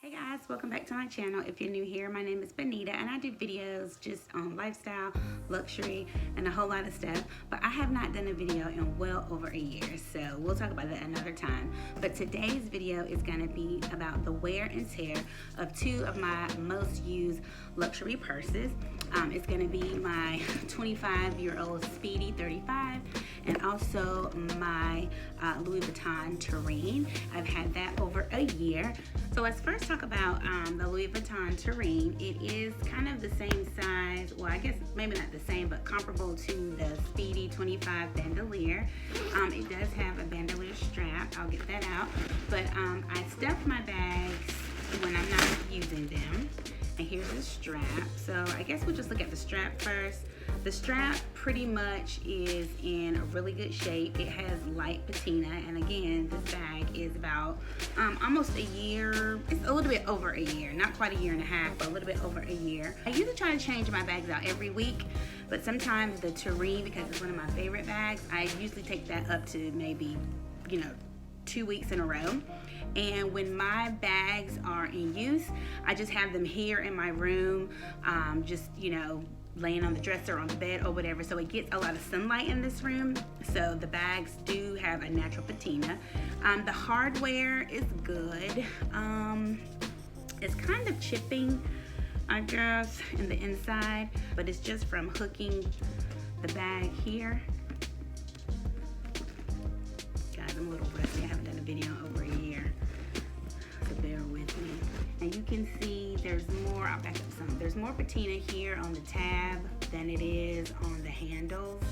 Hey guys, welcome back to my channel. If you're new here, my name is Bonita and I do videos just on lifestyle, luxury, and a whole lot of stuff. But I have not done a video in well over a year, so we'll talk about that another time. But today's video is going to be about the wear and tear of two of my most used luxury purses. It's going to be my 25-year-old Speedy 35 and also my Louis Vuitton Turenne. I've had that over a year. So let's first talk about the Louis Vuitton Tuileries. It is kind of the same size, well I guess maybe not the same, but comparable to the Speedy 25 Bandouliere. It does have a bandouliere strap, I'll get that out, but I stuff my bags when I'm not using them. And here's the strap. So I guess we'll just look at the strap first. The strap pretty much is in a really good shape. It has light patina, and again, this bag is about almost a year. It's a little bit over a year, not quite a year and a half, but a little bit over a year. I usually try to change my bags out every week, but sometimes the Turenne, because it's one of my favorite bags, I usually take that up to maybe, 2 weeks in a row. And when my bags are in use, I just have them here in my room, laying on the dresser, on the bed, or whatever. So it gets a lot of sunlight in this room. So the bags do have a natural patina. The hardware is good. It's kind of chipping, I guess, in the inside, but it's just from hooking the bag here. Guys, I'm a little rusty. I haven't done a video in over a year, so bear with me. And you can see there's more, I'll back up some. There's more patina here on the tab than it is on the handles.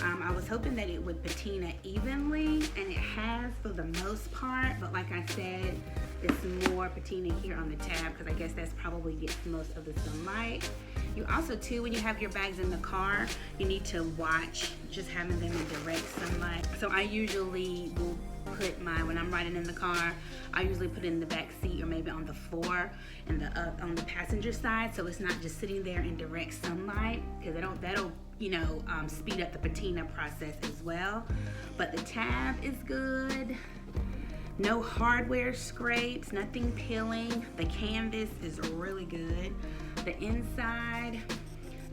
I was hoping that it would patina evenly, and it has for the most part, but like I said, it's more patina here on the tab because I guess that's probably gets most of the sunlight. You also too, when you have your bags in the car, you need to watch just having them in direct sunlight. So I usually will put when I'm riding in the car, I usually put it in the back seat or maybe on the floor and on the passenger side, so it's not just sitting there in direct sunlight, because that'll speed up the patina process as well. But the tab is good. No hardware scrapes, nothing peeling. The canvas is really good. The inside,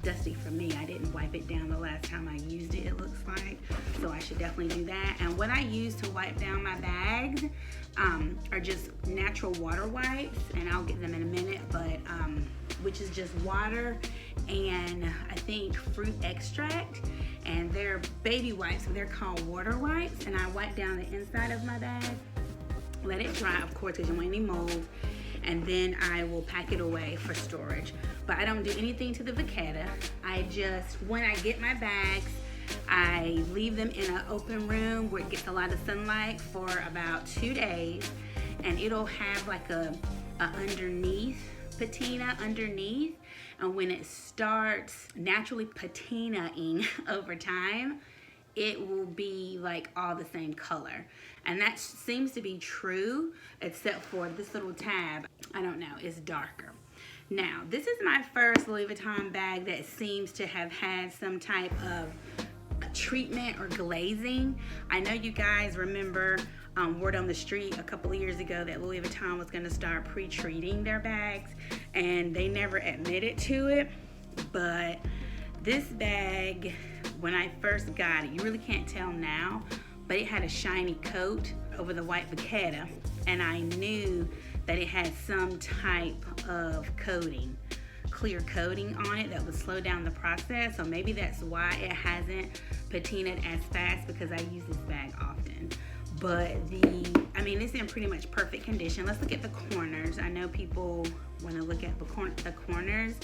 dusty for me. I didn't wipe it down the last time I used it looks like. So I should definitely do that. And what I use to wipe down my bags are just natural water wipes, and I'll get them in a minute, but which is just water and I think fruit extract, and they're baby wipes, so they're called water wipes, and I wipe down the inside of my bag. Let it dry, of course, because you don't want any mold, and then I will pack it away for storage. But I don't do anything to the vacchetta. When I get my bags, I leave them in an open room where it gets a lot of sunlight for about 2 days, and it'll have like a underneath patina underneath, and when it starts naturally patinaing over time, it will be like all the same color. And that seems to be true, except for this little tab. I don't know, it's darker. Now, this is my first Louis Vuitton bag that seems to have had some type of treatment or glazing. I know you guys remember word on the street a couple of years ago that Louis Vuitton was going to start pre-treating their bags, and they never admitted to it. But this bag, when I first got it, you really can't tell now, but it had a shiny coat over the white vacchetta, and I knew that it had some type of coating, clear coating on it that would slow down the process. So maybe that's why it hasn't patinaed as fast, because I use this bag often. But it's in pretty much perfect condition. Let's look at the corners. I know people want to look at the corners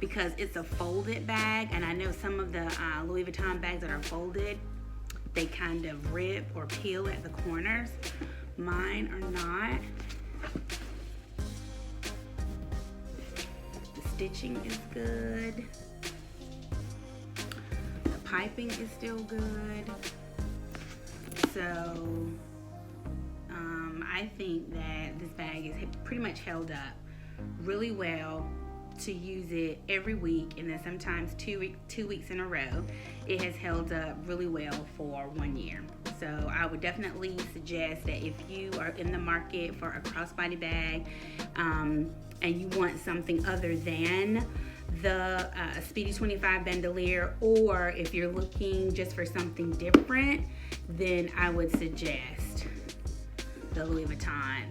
because it's a folded bag, and I know some of the Louis Vuitton bags that are folded, they kind of rip or peel at the corners. Mine are not. The stitching is good. The piping is still good. So I think that this bag is pretty much held up really well to use it every week, and then sometimes two weeks in a row. It has held up really well for 1 year. So I would definitely suggest that if you are in the market for a crossbody bag and you want something other than the Speedy 25 Bandouliere, or if you're looking just for something different, then I would suggest the Louis Vuitton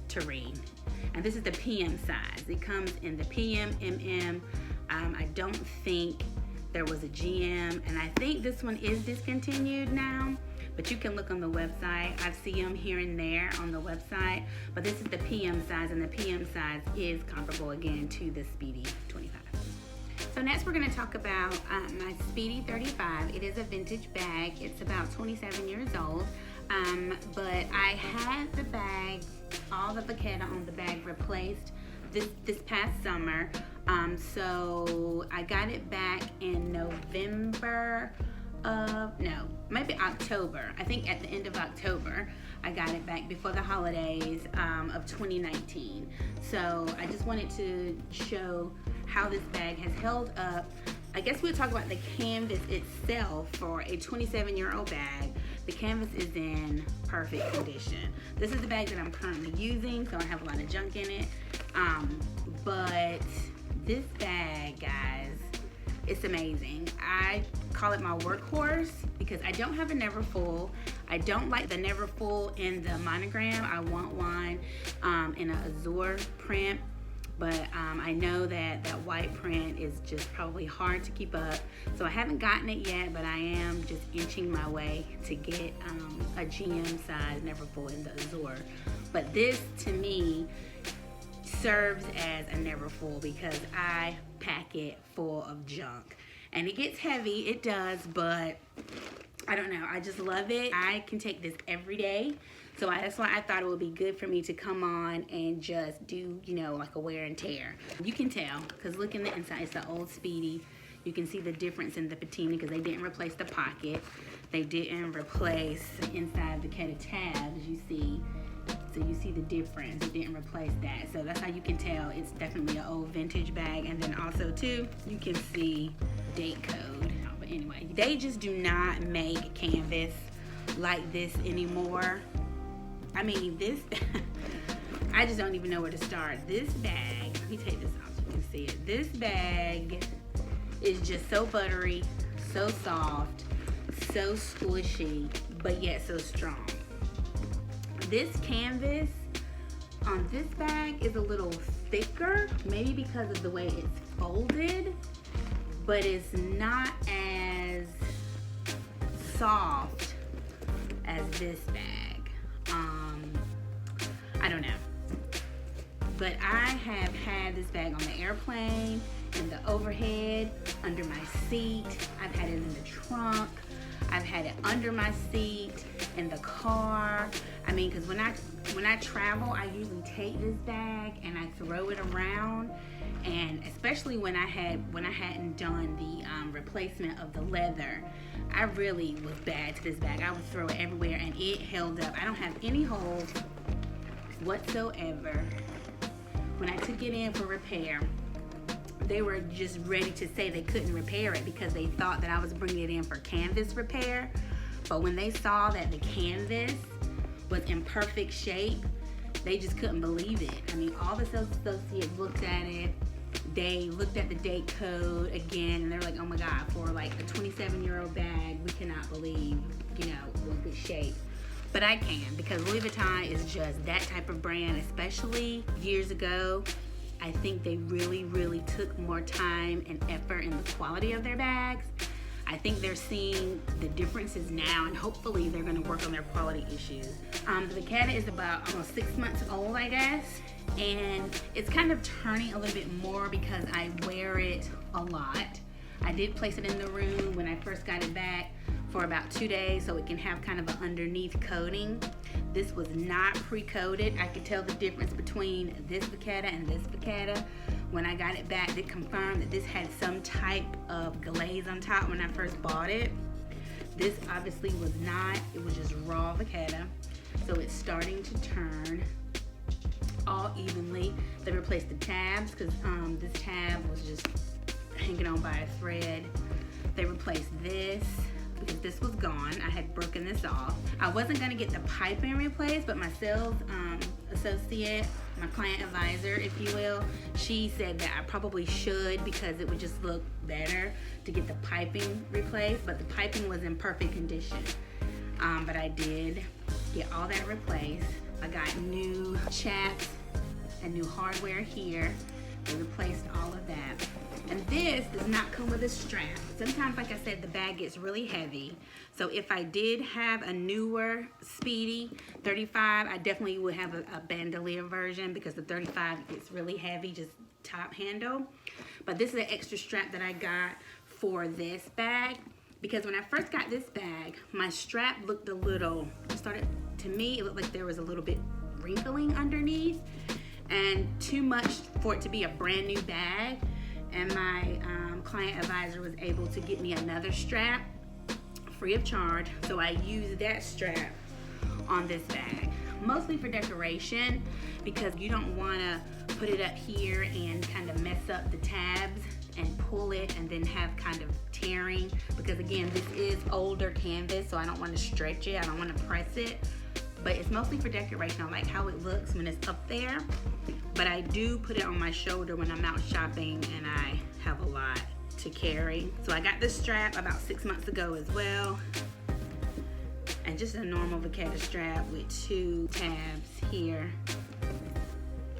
Turenne. And this is the PM size. It comes in the PM, MM. I don't think there was a GM, and I think this one is discontinued now, but you can look on the website. I see them here and there on the website, but this is the PM size, and the PM size is comparable again to the Speedy 25. So next we're going to talk about my Speedy 35. It is a vintage bag. It's about 27 years old, but I had the bag, all the vachetta on the bag replaced this past summer. So I got it back in November of, no, maybe October. I think at the end of October, I got it back before the holidays of 2019. So I just wanted to show how this bag has held up. I guess we'll talk about the canvas itself. For a 27-year-old bag, the canvas is in perfect condition. This is the bag that I'm currently using, so I have a lot of junk in it. But this bag, guys, it's amazing. I call it my workhorse because I don't have a never full. I don't like the never full in the monogram. I want one in an azure print, but I know that that white print is just probably hard to keep up. So I haven't gotten it yet, but I am just inching my way to get a GM size never full in the azure. But this, to me, serves as a never full because I pack it full of junk. And it gets heavy, it does, but I don't know, I just love it. I can take this every day. So that's why I thought it would be good for me to come on and just do, you know, like a wear and tear. You can tell, because look in the inside, it's the old Speedy. You can see the difference in the patina because they didn't replace the pocket. They didn't replace the inside the vachetta tabs, you see. So you see the difference, it didn't replace that. So that's how you can tell it's definitely an old vintage bag. And then also too, you can see date code. But anyway, they just do not make canvas like this anymore. I mean, this, I just don't even know where to start. This bag, let me take this off so you can see it. This bag is just so buttery, so soft, so squishy, but yet so strong. This canvas on this bag is a little thicker, maybe because of the way it's folded, but it's not as soft as this bag. I don't know. But I have had this bag on the airplane, in the overhead, under my seat. I've had it in the trunk. I've had it under my seat, in the car. I mean, because when I travel, I usually take this bag and I throw it around. And especially when I hadn't done the replacement of the leather, I really was bad to this bag. I would throw it everywhere and it held up. I don't have any holes whatsoever. When I took it in for repair, they were just ready to say they couldn't repair it because they thought that I was bringing it in for canvas repair. But when they saw that the canvas was in perfect shape, they just couldn't believe it. I mean, all the sales associates looked at it. They looked at the date code again, and they're like, oh my God, for like a 27-year-old bag, we cannot believe, you know, what good shape. But I can, because Louis Vuitton is just that type of brand, especially years ago. I think they really, really took more time and effort in the quality of their bags. I think they're seeing the differences now, and hopefully they're gonna work on their quality issues. The vachetta is about almost 6 months old, I guess, and it's kind of turning a little bit more because I wear it a lot. I did place it in the room when I first got it back for about 2 days so it can have kind of an underneath coating. This was not pre-coated. I could tell the difference between this vachetta and this vachetta. When I got it back, it confirmed that this had some type of glaze on top when I first bought it. This obviously was not. It was just raw vachetta. So it's starting to turn all evenly. They replaced the tabs because this tab was just hanging on by a thread. They replaced this. because this was gone. I had broken this off. I wasn't gonna get the piping replaced, but my sales associate, my client advisor, if you will, she said that I probably should because it would just look better to get the piping replaced, but the piping was in perfect condition. But I did get all that replaced. I got new chaps and new hardware here. They replaced all of that. And this does not come with a strap. Sometimes, like I said, the bag gets really heavy. So if I did have a newer Speedy 35, I definitely would have a bandouliere version because the 35 gets really heavy, just top handle. But this is an extra strap that I got for this bag because when I first got this bag, my strap looked a little, to me, it looked like there was a little bit wrinkling underneath and too much for it to be a brand new bag. And my client advisor was able to get me another strap free of charge. So I used that strap on this bag, mostly for decoration because you don't wanna put it up here and kind of mess up the tabs and pull it and then have kind of tearing because again, this is older canvas, so I don't wanna stretch it, I don't wanna press it. But it's mostly for decoration. I like how it looks when it's up there. But I do put it on my shoulder when I'm out shopping and I have a lot to carry. So I got this strap about 6 months ago as well. And just a normal vacetta strap with 2 tabs here.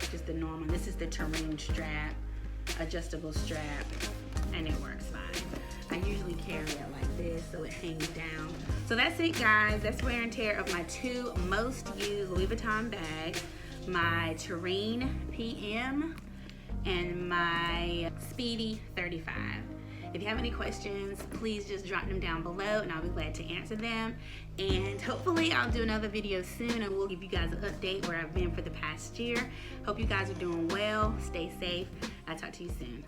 Just the normal. This is the Turenne strap, adjustable strap, and it works fine. I usually carry it like this so it hangs down. So that's it, guys. That's wear and tear of my 2 most used Louis Vuitton bags, my Turenne PM and my Speedy 35. If you have any questions, please just drop them down below and I'll be glad to answer them. And hopefully I'll do another video soon and we'll give you guys an update where I've been for the past year. Hope you guys are doing well. Stay safe. I'll talk to you soon.